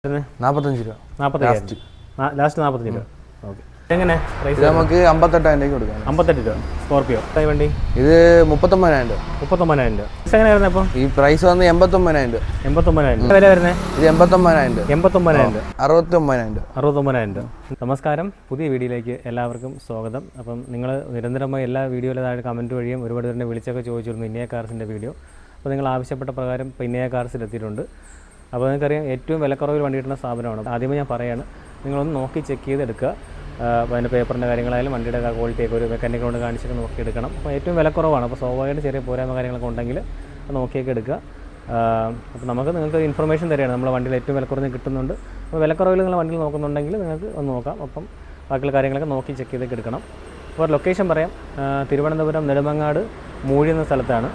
45 രൂപ. 45 ലാസ്റ്റ് 45 രൂപ. ഓക്കെ. എങ്ങനെ പ്രൈസ്? നമുക്ക് 58,000 രൂപ കൊടുക്കാം. 58 രൂപ. സ്കോർപിയോ വണ്ടി ഇത് 39,000 രൂപ. 39,000 രൂപ. എങ്ങനെ വരുന്നത് അപ്പോൾ? ഈ പ്രൈസ് വന്ന് 89,000 രൂപ. 89,000 വില വരുന്നത്? ഇത് 89,000 രൂപ. 89,000 രൂപ. 69,000 രൂപ. 69,000 രൂപ. നമസ്കാരം, പുതിയ വീഡിയോയിലേക്ക് എല്ലാവർക്കും സ്വാഗതം. അപ്പം നിങ്ങൾ നിരന്തരമായി എല്ലാ വീഡിയോയിലും താഴെ കമൻറ്റ് വഴിയും ഒരുപാട് തന്നെ വിളിച്ചൊക്കെ ചോദിച്ചിരുന്നു ഇന്നയ കാർസിൻ്റെ വീഡിയോ. അപ്പോൾ നിങ്ങൾ ആവശ്യപ്പെട്ട പ്രകാരം ഇപ്പോൾ ഇന്നയ കാർസിൽ എത്തിയിട്ടുണ്ട്. അപ്പോൾ നിങ്ങൾക്കറിയാം ഏറ്റവും വിലക്കുറവിൽ വണ്ടി കിട്ടുന്ന സ്ഥാപനമാണ്. ആദ്യമേ ഞാൻ പറയാണ്, നിങ്ങളൊന്ന് നോക്കി ചെക്ക് ചെയ്തെടുക്കുക. അപ്പോൾ അതിൻ്റെ പേപ്പറിൻ്റെ കാര്യങ്ങളായാലും വണ്ടിയുടെ ക്വാളിറ്റിയൊക്കെ ഒരു മെക്കാനിക്കലോട് കാണിച്ചൊക്കെ നോക്കിയെടുക്കണം. അപ്പോൾ ഏറ്റവും വിലക്കുറവാണ്. അപ്പോൾ സ്വാഭാവികമായിട്ട് ചെറിയ പോരായ്മ കാര്യങ്ങളൊക്കെ ഉണ്ടെങ്കിൽ നോക്കിയൊക്കെ എടുക്കുക. അപ്പോൾ നിങ്ങൾക്ക് ഇൻഫർമേഷൻ തരികയാണ്, നമ്മുടെ വണ്ടിയിൽ ഏറ്റവും വിലക്കുറഞ്ഞ് കിട്ടുന്നുണ്ട്. അപ്പോൾ വിലക്കുറവിൽ നിങ്ങൾ വണ്ടിയിൽ നോക്കുന്നുണ്ടെങ്കിൽ നിങ്ങൾക്ക് ഒന്ന് നോക്കാം. അപ്പം ബാക്കിയുള്ള കാര്യങ്ങളൊക്കെ നോക്കി ചെക്ക് ചെയ്തൊക്കെ എടുക്കണം. അപ്പോൾ ലൊക്കേഷൻ പറയാം. തിരുവനന്തപുരം നെടുമങ്ങാട് മൂഴി എന്ന സ്ഥലത്താണ്.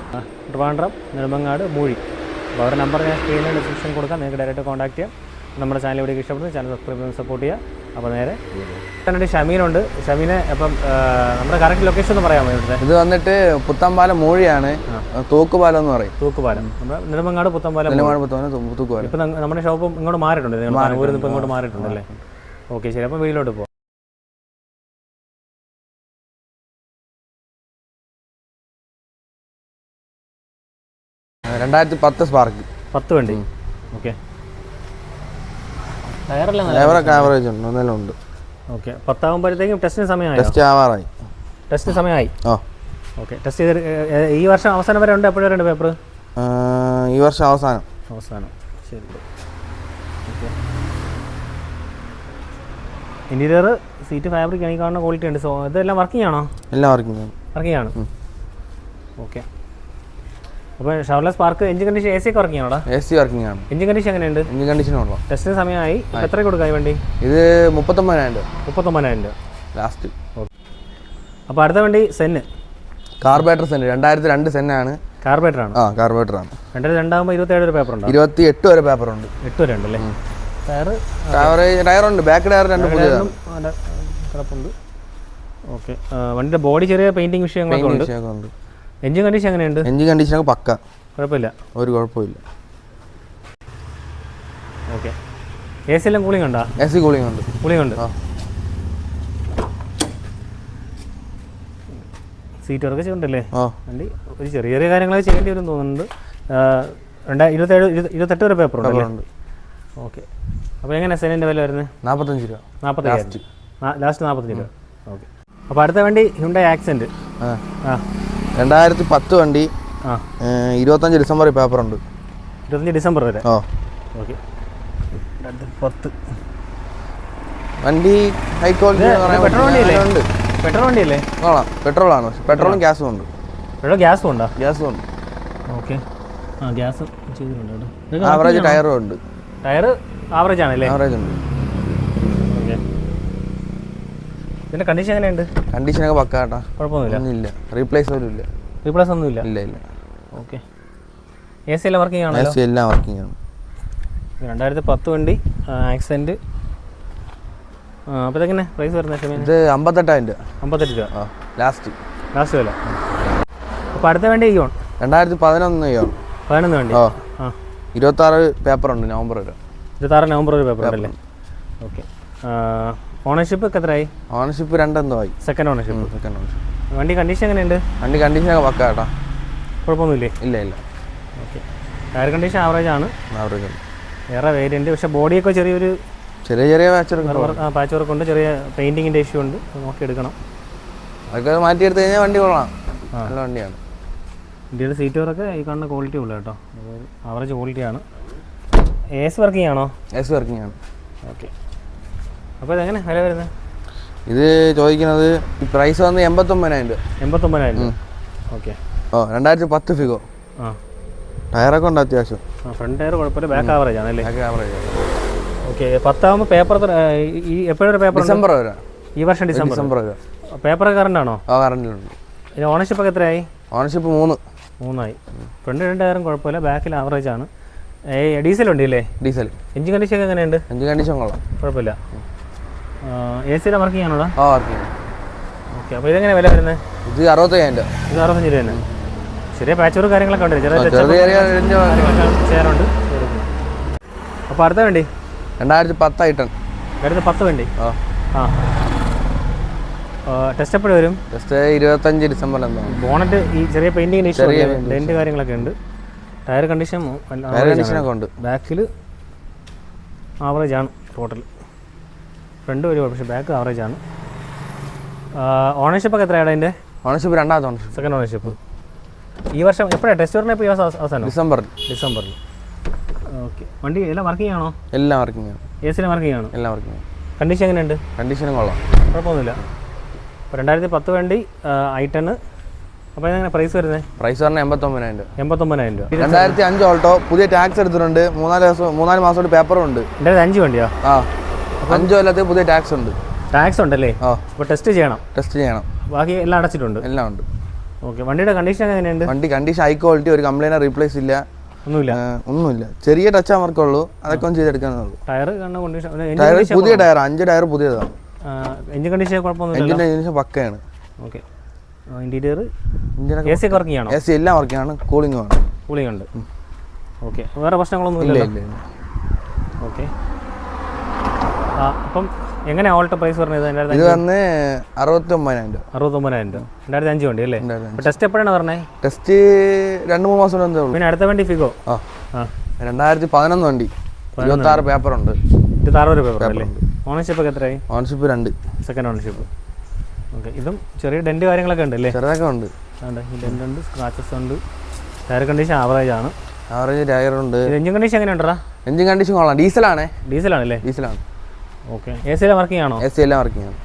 ട്രിവാൻഡ്രം നെടുമങ്ങാട് മൂഴി. അപ്പോൾ അവരുടെ നമ്പർ ഞാൻ സ്ക്രീനിൽ ഡിസ്ക്രിപ്ഷൻ കൊടുക്കാം, നിങ്ങൾക്ക് ഡയറക്റ്റ് കോൺടാക്ട് ചെയ്യാം. നമ്മുടെ ചാനൽ ഇവിടെ ഇഷ്ടപ്പെടുന്നു, ചാനൽ സബ്സ്ക്രൈബ് ചെയ്ത് സപ്പോർട്ട് ചെയ്യുക. അപ്പോൾ നേരെ എന്നിട്ട് ഷമീനുണ്ട്. ഷമീനെ അപ്പം നമ്മുടെ കറക്റ്റ് ലൊക്കേഷൻ ഒന്ന് പറയാമോ? ഇവിടുത്തെ ഇത് വന്നിട്ട് പുത്തമ്പാലം മൂഴിയാണ്, തൂക്കുപാലം എന്ന് പറയും. തൂക്കുപാലം നമ്മുടെ നെടുമങ്ങാട് പുത്തമ്പാലം. തൂക്കുപാലം. ഇപ്പം നമ്മുടെ ഷോപ്പും ഇങ്ങോട്ട് മാറിയിട്ടുണ്ട്, ഊരിൽ ഇപ്പോൾ ഇങ്ങോട്ട് മാറിയിട്ടുണ്ടല്ലേ? ഓക്കെ, ശരി. അപ്പം വീട്ടിലോട്ട് പോകാം. 2010 സ്പാർക്ക് 10 വണ്ടി. ഓക്കെ. ആവറേജ് ഉണ്ട്. ഓക്കെ. 10 ആകുമ്പോഴത്തേക്കും ടെസ്റ്റിന് സമയമായി. ടെസ്റ്റിന് സമയമായി. ഓക്കെ. ടെസ്റ്റ് ചെയ്ത് ഈ വർഷം അവസാനം വരെ ഉണ്ട്. എപ്പോഴും ഉണ്ട് പേപ്പർ? ഈ വർഷം അവസാനം. ശരി. ഓക്കെ. ഇൻറ്റീരിയർ സീറ്റ് ഫാബ്രിക് എനിക്ക് കാണുന്ന ക്വാളിറ്റി ഉണ്ട്. സോ ഇതെല്ലാം വർക്കിംഗ് ആണോ? എല്ലാം വർക്കിംഗ് ആണ്. ഓക്കെ. അപ്പോൾ ഷവർലെസ് പാർക്ക് എഞ്ചിൻ കണ്ടീഷൻ AC ഒക്കെ വർക്കിംഗ് ആണോ? AC വർക്കിംഗ് ആണ്. എഞ്ചിൻ കണ്ടീഷൻ എങ്ങനെയുണ്ട്? എഞ്ചിൻ കണ്ടീഷൻ ഉള്ളൂ. ടെസ്റ്റിന് സമയമായി. എത്ര കൊടുക്കാം ഈ വണ്ടി? ഇത് 39,000 രൂപ. 39,000 രൂപ ലാസ്റ്റ്. ഓക്കെ. അപ്പോൾ അടുത്ത വണ്ടി സെന്ന് കാർബേറ്റർ സെൻ 2002 സെന്നാണ്. കാർബേറ്റർ ആണ്. കാർബേറ്റർ ആണ്. 2002 ആകുമ്പോൾ 27 വരെ പേപ്പർ ഉണ്ട്. 28 വരെ പേപ്പർ ഉണ്ട്. 8 വരെ ഉണ്ടല്ലേ? ടയറുണ്ട്. ബാക്ക് ടയർ 2 പുതിയതാണ്. കിടപ്പുണ്ട്. ഓക്കെ. വണ്ടിയുടെ ബോഡി ചെറിയ പെയിന്റിംഗ് വിഷയങ്ങളൊക്കെ ഉണ്ട്. എഞ്ചിൻ കണ്ടീഷൻ എങ്ങനെയുണ്ട്? എഞ്ചിൻ കണ്ടീഷൻ പക്ക, കുഴപ്പമില്ല. ഒരു കുഴപ്പമില്ല. ഓക്കെ. AC എല്ലാം കൂളിംഗ് ഉണ്ടോ? AC കൂളിംഗ് ഉണ്ട്. സീറ്റ് വർക്ക് ചെയ്യണ്ടല്ലേ വണ്ടി? ഒരു ചെറിയ ചെറിയ കാര്യങ്ങളൊക്കെ ചെയ്യേണ്ടി വരും തോന്നുന്നുണ്ട്. 28 വരെ പേപ്പർ ഉണ്ട്. ഓക്കെ. അപ്പോൾ എങ്ങനെയാണ് സെനിൻ്റെ വില വരുന്നത്? 45 രൂപ. 45 ലാസ്റ്റ് 45 രൂപ. ഓക്കെ. അപ്പോൾ അടുത്ത വണ്ടി ഹ്യുണ്ടായി ആക്സെന്റ് 2010 വണ്ടി. 25 ഡിസംബർ പേപ്പർ ഉണ്ട്. 25 ഡിസംബർ വരെ. ഓക്കെ. 2010 വണ്ടി ഹൈ ക്വാളിറ്റി. പെട്രോൾ വണ്ടിയല്ലേ? പെട്രോളാണ്. പെട്രോളും ഗ്യാസും ഉണ്ട്. ഗ്യാസും ഉണ്ടോ? ഗ്യാസും ഉണ്ട്. ഓക്കെ. ഗ്യാസ് ചെയ്തിട്ടുണ്ട്. ആവറേജ് ടയറും ഉണ്ട്. ടയർ ആവറേജ് ആണല്ലേ? ആവറേജ് ഉണ്ട്. ഓക്കെ. ഇതിൻ്റെ കണ്ടീഷൻ എങ്ങനെയുണ്ട്? കണ്ടീഷനൊക്കെ പക്ക കേട്ടോ, കുഴപ്പമൊന്നുമില്ല. റീപ്ലേസ് ഒന്നുമില്ല. ഇല്ല. ഓക്കെ. AC എല്ലാം വർക്കിംഗ് ആണോ? AC എല്ലാം വർക്കിംഗ് ആണ്. 2010 വണ്ടി ആക്സെന്റ്. അപ്പോൾ ഇതെങ്ങനെ പ്രൈസ് വരുന്നത്? ഇത് 58,000 രൂപ. 58 രൂപ ലാസ്റ്റ് വില. അപ്പോൾ അടുത്ത വണ്ടി ഇയോൺ 2011 ഇയോൺ 11 വണ്ടി. 26 പേപ്പർ ഉണ്ട്. നവംബർ വരെ. 26 നവംബർ വരെ പേപ്പർ ഉണ്ടല്ലേ? ഓക്കെ. ഓണർഷിപ്പ് എത്രയായി? ഓണർഷിപ്പ് 2 എന്തോ ആയി. Second ownership. വണ്ടി കണ്ടീഷൻ എങ്ങനെയുണ്ട്? വണ്ടി കണ്ടീഷനൊക്കെ പക്ക കേട്ടോ, കുഴപ്പമൊന്നുമില്ലേ? ഇല്ല. ഓക്കെ. ടയർ കണ്ടീഷൻ ആവറേജ് ആണ്. വേറെ വേരിയൻറ്റ്, പക്ഷേ ബോഡിയൊക്കെ ചെറിയ പാച്ച് വർക്ക് ഉണ്ട്. ചെറിയ പെയിൻറ്റിങ്ങിൻ്റെ ഇഷ്യൂ ഉണ്ട്. നോക്കി എടുക്കണം. അതൊക്കെ മാറ്റിയെടുത്ത് കഴിഞ്ഞാൽ വണ്ടി കൊള്ളാം. നല്ല വണ്ടിയാണ്. ഇന്ത്യയുടെ സീറ്റ് വർക്ക് ഈ കാണുന്ന ക്വാളിറ്റി ഉള്ള കേട്ടോ, ആവറേജ് ക്വാളിറ്റിയാണ്. AC വർക്കിംഗ് ആണോ? AC വർക്കിംഗ് ആണ്. ഓക്കെ. അപ്പോൾ ഇതെങ്ങനെ വില വരുന്നത്? ഇത് ചോദിക്കുന്നത് പ്രൈസ് വന്ന് 89,000 രൂപ. 89,000 രൂപ. ഓക്കെ. 2010 ഫിഗോ. ടയറൊക്കെ ഉണ്ട് അത്യാവശ്യം. ഫ്രണ്ട് ടയർ കുഴപ്പമില്ല. ബാക്ക് ആവറേജ് ആണല്ലേ? ഓക്കെ. 10 ആകുമ്പോൾ പേപ്പർ എപ്പോഴൊരു പേപ്പർ? ഡിസംബർ വരെ. ഈ വർഷം ഡിസംബർ വരെ. പേപ്പർ കറണ്ട് ആണോ? കറണ്ടിലുണ്ട്. പിന്നെ ഓണർഷിപ്പ് ഒക്കെ എത്രയായി? ഓണർഷിപ്പ് 3 ആയി. ഫ്രണ്ട് 2 ടയറും കുഴപ്പമില്ല. ബാക്കിൽ ആവറേജ് ആണ്. ഡീസൽ ഉണ്ട് ഇല്ലേ? ഡീസൽ. എഞ്ചിൻ കണ്ടീഷൻ എങ്ങനെയുണ്ട്? എഞ്ചിൻ കണ്ടീഷൻ കൊള്ളാം, കുഴപ്പമില്ല. AC വർക്കിംഗ് ആണോ? വർക്കിംഗ്. ഓക്കെ. അപ്പോൾ ഇതെങ്ങനെ വില വരുന്നത്? ഇത് 65,000 രൂപ. ഇത് 65 രൂപ തന്നെ. ചെറിയ പാച്ച് വർക്ക് കാര്യങ്ങളൊക്കെ ഉണ്ട്. ചേരുണ്ട്. അപ്പോൾ അടുത്ത വണ്ടി 2010 ഐട്ടൺ. 2010 വണ്ടി. ആ ടെസ്റ്റ് എപ്പോഴും വരും? ടെസ്റ്റ് 25 ഡിസംബർ എന്താണ്. ബോണറ്റ് ഈ ചെറിയ പെയിൻറ്റിങ്ങിന് ഡെൻറ്റ് കാര്യങ്ങളൊക്കെ ഉണ്ട്. ടയർ കണ്ടീഷനൊക്കെ ഉണ്ട്. ബാക്കിൽ ആവറേജ് ആണ് ടോട്ടൽ. ഫ്രണ്ട് വരും പക്ഷേ ബാക്ക് ആവറേജ് ആണ്. ഓണർഷിപ്പ് ഒക്കെ എത്രയാണ് അതിൻ്റെ? ഓണർഷിപ്പ് 2ാമത്തെ ഓണർഷിപ്പ്. Second ownership. ഈ വർഷം എപ്പോഴാണ് ടെസ്റ്റ് വരുന്നത്? ഇപ്പോൾ അവസാനം ഡിസംബറിൽ. ഓക്കെ. വണ്ടി എല്ലാം വർക്കിംഗ് ആണോ? എല്ലാം വർക്കിംഗ് ആണ്. എസിലും വർക്കിംഗ് ആണ്? എല്ലാം വർക്കിംഗ് ആണ്. കണ്ടീഷൻ എങ്ങനെയുണ്ട്? കണ്ടീഷനും കൊള്ളാം, കുഴപ്പമൊന്നുമില്ല. അപ്പോൾ 2010 വണ്ടി ഐ10. അപ്പോൾ എങ്ങനെ പ്രൈസ് വരുന്നത്? പ്രൈസ് പറഞ്ഞാൽ 89,000 രൂപ. 89,000 രൂപ. 2005 ഓൾട്ടോ. പുതിയ ടാക്സ് എടുത്തിട്ടുണ്ട്. 3-4 മാസമായിട്ട് പേപ്പറും ഉണ്ട്. 2005 വണ്ടിയാ? 5 കൊല്ലത്തെ പുതിയ ടാക്സ് ഉണ്ട്. ടാക്സ് ഉണ്ടല്ലേ? അപ്പോൾ ടെസ്റ്റ് ചെയ്യണം. ബാക്കി എല്ലാം അടച്ചിട്ടുണ്ട്? എല്ലാം ഉണ്ട്. ഓക്കെ. വണ്ടിയുടെ കണ്ടീഷൻ എങ്ങനെയുണ്ട്? വണ്ടി കണ്ടീഷൻ ഹൈ ക്വാളിറ്റി. ഒരു കംപ്ലൈൻറ്റ് റീപ്ലേസ് ഇല്ല, ഒന്നുമില്ല. ചെറിയ ടച്ച് അവർക്കുള്ളൂ, അതൊക്കെ ഒന്ന് ചെയ്തെടുക്കാനുള്ളൂ. ടയർ പുതിയ ടയർ, 5 ടയർ പുതിയതാണ്. എഞ്ചിൻ കണ്ടീഷൻ കുഴപ്പമൊന്നുമില്ല. എഞ്ചിൻ പക്കയാണ്. ഓക്കെ. ഇന്റീരിയർ AC ഒക്കെ വർക്കിംഗ് ആണോ? AC എല്ലാം വർക്കിംഗ് ആണ്. കൂളിംഗ് ഉണ്ട്. ഓക്കെ. വേറെ പ്രശ്നങ്ങളൊന്നും ഇല്ല? ഓക്കെ. അപ്പം എങ്ങനെ ഓൾട്ടോ പ്രൈസ് പറഞ്ഞത്? ഇത് വന്ന് 69,000 രൂപ. 69,000 രൂപ. 2005 വണ്ടി അല്ലേ? ടെസ്റ്റ് എപ്പോഴാണ് പറഞ്ഞത്? ടെസ്റ്റ് 2-3 മാസം ഉള്ളൂ. പിന്നെ അടുത്ത വണ്ടി ഫിഗോ. 2011 വണ്ടി. 26 പേപ്പറുണ്ട്. 26 പേപ്പർ അല്ലേ? ഓണർഷിപ്പ് ഒക്കെ എത്രയായി? ഓണർഷിപ്പ് 2. Second ownership. ഓക്കെ. ഇതും ചെറിയ ഡെൻറ്റ് കാര്യങ്ങളൊക്കെ ഉണ്ട് അല്ലേ? ചെറുതൊക്കെ ഉണ്ട്. ഡെൻറ്റ് ഉണ്ട്, സ്ക്രാച്ചസ് ഉണ്ട്. ടയർ കണ്ടീഷൻ ആവറേജ് ആണ്. ടയർ ഉണ്ട്. എഞ്ചിൻ കണ്ടീഷൻ എങ്ങനെ ഉണ്ടോ? എഞ്ചിൻ കണ്ടീഷൻ കൊള്ളാം. ഡീസലാണല്ലേ? ഡീസലാണ്. ഓക്കെ. AC എല്ലാം വർക്കിംഗ് ആണോ? AC എല്ലാം വർക്കിംഗ് ആണ്.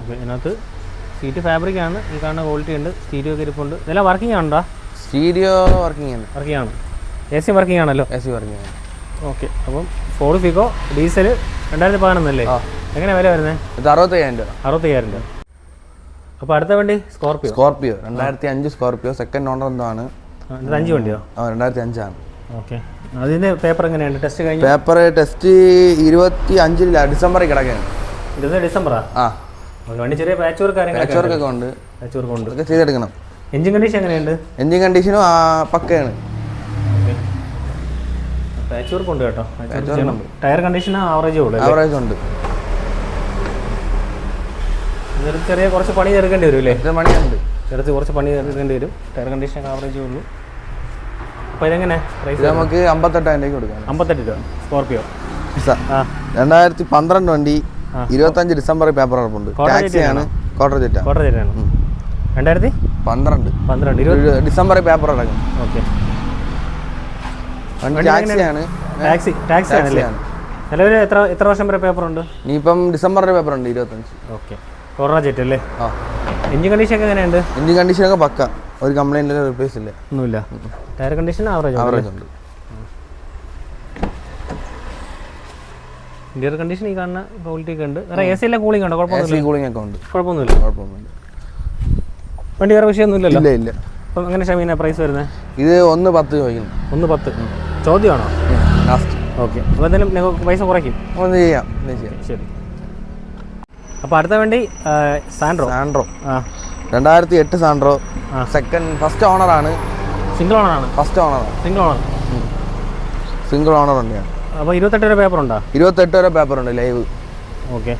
ഓക്കെ. ഇതിനകത്ത് സീറ്റ് ഫാബ്രിക് ആണ്. ഈ കാണുന്ന ക്വാളിറ്റി ഉണ്ട്. സ്റ്റീരിയോ ഒക്കെ ഇരിപ്പുണ്ട്. ഇതെല്ലാം വർക്കിംഗ് ആണോ? സ്റ്റീരിയോ വർക്കിംഗ് ആണ്. AC വർക്കിംഗ് ആണല്ലോ? AC വർക്കിംഗ് ആണ്. ഓക്കെ. അപ്പം ഫോർഡ് ഫിഗോ ഡീസൽ 2011 അല്ലേ? എങ്ങനെ വില വരുന്നത്? 65,000 രൂപ. 65,000 രൂപ. അപ്പോൾ അടുത്ത വണ്ടി സ്കോർപ്പിയോ. 2005 സ്കോർപ്പിയോ. സെക്കൻഡ് ഓണർ എന്താണ്? 5 വണ്ടിയോ? 2005 ആണ്. ഓക്കെ. അതിൻ്റെ പേപ്പർ എങ്ങനെയുണ്ട്? ടെസ്റ്റ് കഴിഞ്ഞു? പേപ്പർ ടെസ്റ്റ് 25 ഡിസംബറിൽ കിടക്കുകയാണ്. 20 ഡിസംബറാ? വണ്ടി ചെറിയ പാച്ച് വർക്ക് ഒക്കെ ഉണ്ട്. അതൊക്കെ ചെയ്തെടുക്കണം. എഞ്ചിൻ കണ്ടീഷൻ എങ്ങനെയുണ്ട്? എഞ്ചിൻ കണ്ടീഷനും പക്കയാണ്. പാച്ച് വർക്ക് ഉണ്ട് കേട്ടോ. ടയർ കണ്ടീഷൻ ആവറേജ് ഉണ്ട്. ഇതൊരു ചെറിയ കുറച്ച് പണി ചേർക്കേണ്ടി വരും അല്ലേ? പണിയുണ്ട്. കുറച്ച് പണി ചേർക്കേണ്ടി വരും. ടയർ കണ്ടീഷൻ ആവറേജേ ഉള്ളൂ. അപ്പോൾ ഇതെങ്ങനെ പ്രൈസ്? നമുക്ക് 58,000 രൂപ കൊടുക്കാം. 58 രൂപ. സ്കോർപ്പിയോ 2012 വണ്ടി. 25 ഡിസംബറിൽ പേപ്പർ ഉറപ്പുണ്ട്. ടാക്സിയാണ്. ക്വാർട്ടർ ജെറ്റാണ്. 2012 ഡിസംബറിൽ പേപ്പർ അടക്കും. ഓക്കെ. ടാക്സി ആണല്ലേ? നിലവിൽ എത്ര വർഷം വരെ പേപ്പർ ഉണ്ട്? ഇനിയിപ്പം ഡിസംബറിൽ പേപ്പർ ഉണ്ട് 25. ഓക്കെ. കൊറോണ ജെറ്റ് അല്ലേ? എഞ്ചിൻ കണ്ടീഷൻ ഒക്കെ എങ്ങനെയുണ്ട്? എഞ്ചിൻ കണ്ടീഷനൊക്കെ പക്ക. ഒരു കംപ്ലൈൻറ്റ് റിപ്ലേസ് ഇല്ല, ഒന്നുമില്ല. ടയർ കണ്ടീഷൻ ആവറേജ് ഉണ്ട്. ഇന്റീരിയർ കണ്ടീഷൻ ഈ കാണുന്ന ക്വാളിറ്റി ഒക്കെ ഉണ്ട്. വേറെ AC എല്ലാം കൂളിംഗ് ഉണ്ടോ? കുഴപ്പമൊന്നുമില്ല. വണ്ടി വേറെ വിഷയമൊന്നുമില്ലല്ലോ? ഇല്ല. അപ്പം എങ്ങനെ ഷമീന പ്രൈസ് വരുന്നത്? ഇത് 1.10 ചോദിക്കുന്നു. 1.10 ചോദ്യമാണോ? ഓക്കെ. അപ്പോൾ എന്തായാലും പൈസ കുറയ്ക്കും. ചെയ്യാം. ശരി. അപ്പോൾ അടുത്ത വണ്ടി സാൻഡ്രോ. 2008 സാൻഡ്രോ. ഫസ്റ്റ് ഓണറാണ്. സിംഗിൾ ഓണറാണ്? സിംഗിൾ ഓണർ വണ്ടിയാണ്. അപ്പോൾ 28 വരെ പേപ്പർ ഉണ്ടോ? 28 വരെ പേപ്പർ ഉണ്ട് ലൈവ്. ഓക്കെ.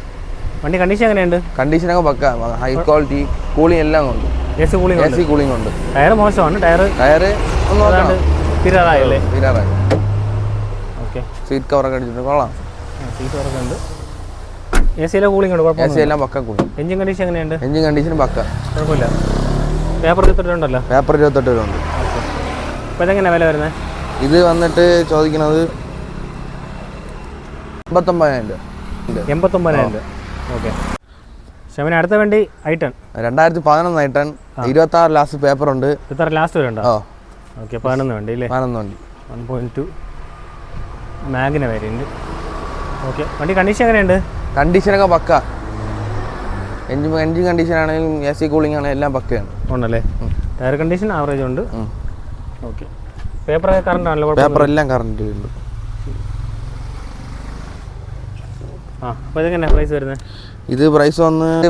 വണ്ടി കണ്ടീഷൻ എങ്ങനെയുണ്ട്? കണ്ടീഷനൊക്കെ പക്ക. High quality. കൂളിംഗ് എല്ലാം ഉണ്ട്. AC കൂളിംഗ് ഉണ്ട്. ടയർ മോശമാണ്. ടയർ തീരാറായല്ലേ? ഓക്കെ. സീറ്റ് കവറൊക്കെ അടിച്ചിട്ട് കൊള്ളാം. സീറ്റ് കവറൊക്കെ ഉണ്ട്. AC കൂളിംഗ് ഉണ്ട്? കുഴപ്പമില്ല. AC എല്ലാം പക്ക കൂളിംഗ്. എഞ്ചിൻ കണ്ടീഷൻ എങ്ങനെയുണ്ട്? എഞ്ചിൻ കണ്ടീഷനും പക്ക. കുഴപ്പമില്ല. പേപ്പർ 28 ഉണ്ടല്ലോ? പേപ്പർ 28 വരെ ഉണ്ട്. ഓക്കെ. അപ്പോൾ ഇതെങ്ങനെയാണ് വില വരുന്നത്? ഇത് വന്നിട്ട് ചോദിക്കുന്നത് 89,000 രൂപ. 89,000 രൂപ. ഓക്കെ. ഷമീന അടുത്ത വണ്ടി ഐ10. 2011 ഐ10. 26 ലാസ്റ്റ് പേപ്പർ ഉണ്ട്. 26 ലാസ്റ്റ് വരെ ഉണ്ടോ? ഓക്കെ. 11 വണ്ടി അല്ലേ? 11 വണ്ടി. 1.2 മാഗ്ന വേരിയൻറ്റ്. ഓക്കെ. വണ്ടി കണ്ടീഷൻ എങ്ങനെയുണ്ട്? കണ്ടീഷനൊക്കെ പക്ക. എഞ്ചിൻ കണ്ടീഷൻ ആണെങ്കിലും AC കൂളിംഗ് ആണെങ്കിലും എല്ലാം പക്കയാണ്. ഉണ്ടല്ലേ? ടയർ കണ്ടീഷൻ ആവറേജ് ഉണ്ട്. ഓക്കെ. പേപ്പറൊക്കെ കറണ്ട് ആണല്ലോ? പേപ്പർ എല്ലാം കറണ്ട് ഉണ്ട്. അപ്പോൾ ഇതെങ്ങനെയാണ് പ്രൈസ് വരുന്നത്? ഇത് പ്രൈസ്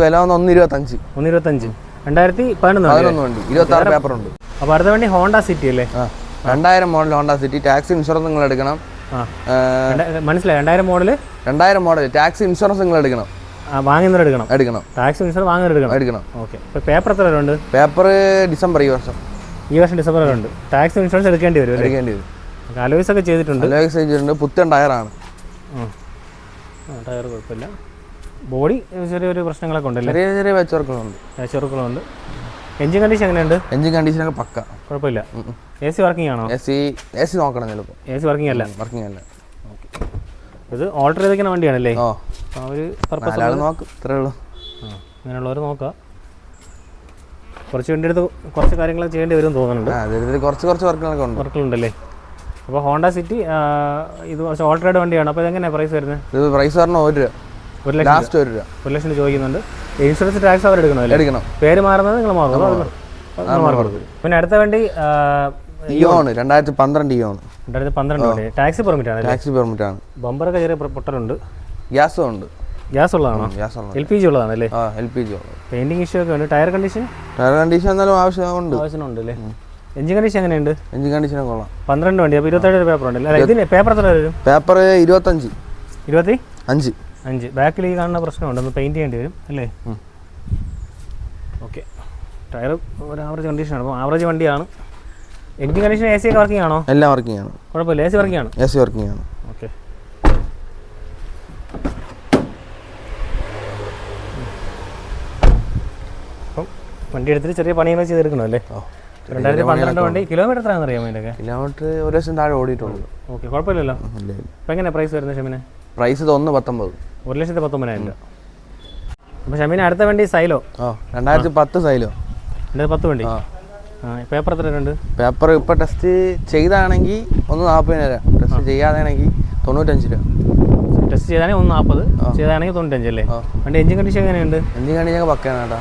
വില 1.25. 1.25. 2011 വണ്ടി. 26 പേപ്പർ ഉണ്ട്. അപ്പോൾ അടുത്ത വണ്ടി ഹോണ്ട സിറ്റി അല്ലേ? 2000 model Honda city. Taxi insurance നിങ്ങൾ എടുക്കണം. മനസ്സിലായി. 2000 മോഡൽ ടാക്സി ഇൻഷുറൻസ് നിങ്ങൾ എടുക്കണം. എടുക്കണം. ടാക്സി ഇൻഷുറൻസ് വാങ്ങുന്നവരെടുക്കണം. ഓക്കെ. ഇപ്പോൾ പേപ്പർ എത്ര വരെ ഉണ്ട്? പേപ്പർ ഡിസംബർ ഈ വർഷം ഡിസംബർ വരെ ഉണ്ട്. ടാക്സി ഇൻഷുറൻസ് എടുക്കേണ്ടി വരും. അലോയ്സ് ഒക്കെ ചെയ്തിട്ടുണ്ട്. പുത്തൻ ടയറാണ്. ടയർ കുഴപ്പമില്ല. ബോഡി ചെറിയൊരു പ്രശ്നങ്ങളൊക്കെ ഉണ്ടല്ലേ? ചെറിയ വെച്ചുറക്കുകളുണ്ട്. എഞ്ചിൻ കണ്ടീഷൻ എങ്ങനെയുണ്ട്? എഞ്ചിൻ കണ്ടീഷനൊക്കെ പക്ക, കുഴപ്പമില്ല. AC വർക്കിംഗ് ആണോ? AC നോക്കണം ചിലപ്പോൾ. AC വർക്കിംഗ് അല്ല. ഓക്കെ. ഇത് ഓൾട്ടർ ചെയ്തിരിക്കുന്ന വണ്ടിയാണല്ലേ? ആ ഒരു പർപ്പസ് നോക്കും. ഇത്രേ ഉള്ളൂ. അങ്ങനെയുള്ളവർ നോക്കുക. കുറച്ച് വണ്ടി എടുത്ത് കുറച്ച് കാര്യങ്ങൾ ചെയ്യേണ്ടി വരും തോന്നുന്നുണ്ട്. കുറച്ച് വർക്കുകളുണ്ടല്ലേ? അപ്പോൾ ഹോണ്ട സിറ്റി ഇത് കുറച്ച് ഓൾട്ടറേഡ് വണ്ടിയാണ്. അപ്പോൾ ഇതെങ്ങനെയാണ് പ്രൈസ് വരുന്നത്? ഇത് പ്രൈസ് പറഞ്ഞാൽ 1 ലക്ഷം ചോദിക്കുന്നുണ്ട്. ഇൻഷുറൻസ് ടാക്സ് അവർ എടുക്കണം. പേര് മാറുന്നത് നിങ്ങൾ മാറും. പിന്നെ അടുത്ത വണ്ടി ഇയോണ് 2012 ഇയോണ്. 2012 ടാക്സി പെർമിറ്റ് ആണ്. ബമ്പറൊക്കെ ചെറിയ പൊട്ടലുണ്ട്. ഗ്യാസ് ഉള്ളതാണോ? LPG ഉള്ളതാണല്ലേ? പെയിന്റിംഗ് ഇഷ്യൂ ഒക്കെ ഉണ്ട്. ടയർ കണ്ടീഷൻ എന്നാലും ആവശ്യമുണ്ട് അല്ലേ? എഞ്ചിൻ കണ്ടീഷൻ എങ്ങനെയുണ്ട്? എഞ്ചിൻ കണ്ടീഷൻ കൊള്ളാം. 12 വണ്ടി. അപ്പോൾ 27 പേപ്പർ ഉണ്ടല്ലേ? അല്ല, ഇതിന് പേപ്പർ എത്ര വരും? പേപ്പർ 25. ബാക്കിൽ ഈ കാണുന്ന പ്രശ്നമുണ്ട്. ഒന്ന് പെയിന്റ് ചെയ്യേണ്ടി വരും അല്ലേ? ഓക്കെ. ടയർ ഒരു ആവറേജ് കണ്ടീഷനാണ്. അപ്പോൾ ആവറേജ് വണ്ടിയാണ്. എഞ്ചിൻ കണ്ടീഷൻ AC ഒക്കെ വർക്കിംഗ് ആണോ? എല്ലാം വർക്കിംഗ് ആണ്. കുഴപ്പമില്ല. AC വർക്കിംഗ് ആണ്. ഓക്കെ. അപ്പം വണ്ടി എടുത്തിട്ട് ചെറിയ പണിയൊക്കെ ചെയ്തെടുക്കണോ അല്ലേ? 2012 വണ്ടി. കിലോമീറ്റർ എത്രയാണെന്ന് അറിയാമോ? അതിൻ്റെയൊക്കെ കിലോമീറ്റർ 1 ലക്ഷം താഴെ ഓടിയിട്ടുള്ളൂ. ഓക്കെ, കുഴപ്പമില്ലല്ലോ. അപ്പോൾ എങ്ങനെ പ്രൈസ് വരുന്നത് ഷമീനെ? പ്രൈസ് 1,19,000. 1,19,000. അപ്പോൾ ഷമീനെ അടുത്ത വണ്ടി സൈലോ. 2010 സൈലോ. 2010 വണ്ടി. പേപ്പർ എത്ര ഉണ്ട്? പേപ്പർ ഇപ്പോൾ ടെസ്റ്റ് ചെയ്താണെങ്കിൽ 1,40,000. ടെസ്റ്റ് ചെയ്യാതാണെങ്കിൽ 95 രൂപ. ടെസ്റ്റ് ചെയ്താണെങ്കിൽ 1,40, ചെയ്താണെങ്കിൽ 95 അല്ലേ? വണ്ടി എഞ്ചിൻ കണ്ടീഷൻ എങ്ങനെയുണ്ട്? എഞ്ചിൻ കണ്ടീഷൻ പക്കയാണ് കേട്ടോ.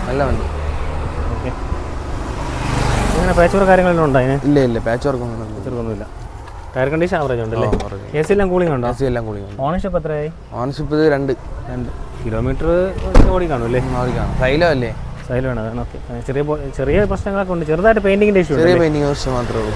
നല്ല വണ്ടി. ഓക്കെ. അങ്ങനെ പാച്ച് വർക്ക് കാര്യങ്ങളെല്ലാം ഉണ്ടോ അതിന്? ഇല്ല പാച്ച് വർക്കൊന്നുമില്ല. ടയർ കണ്ടീഷൻ ആവറേജ് ഉണ്ടല്ലേ? AC എല്ലാം കൂളിംഗ് ഉണ്ടോ? AC എല്ലാം കൂളിംഗ് ഉണ്ട്. ഓണർഷിപ്പ് എത്രയായി? ഓണർഷിപ്പ് 2 കിലോമീറ്റർ ഓടി കാണും അല്ലേ? സൈലോ അല്ലേ? സൈലോ ആണ്. അതാണ്. ഓക്കെ. ചെറിയ പ്രശ്നങ്ങളൊക്കെ ഉണ്ട്. ചെറുതായിട്ട് പെയിന്റിങ്ങിന്റെ ഇഷ്യൂ ചെറിയ പെയിന്റിംഗ് മാത്രമേ ഉള്ളൂ.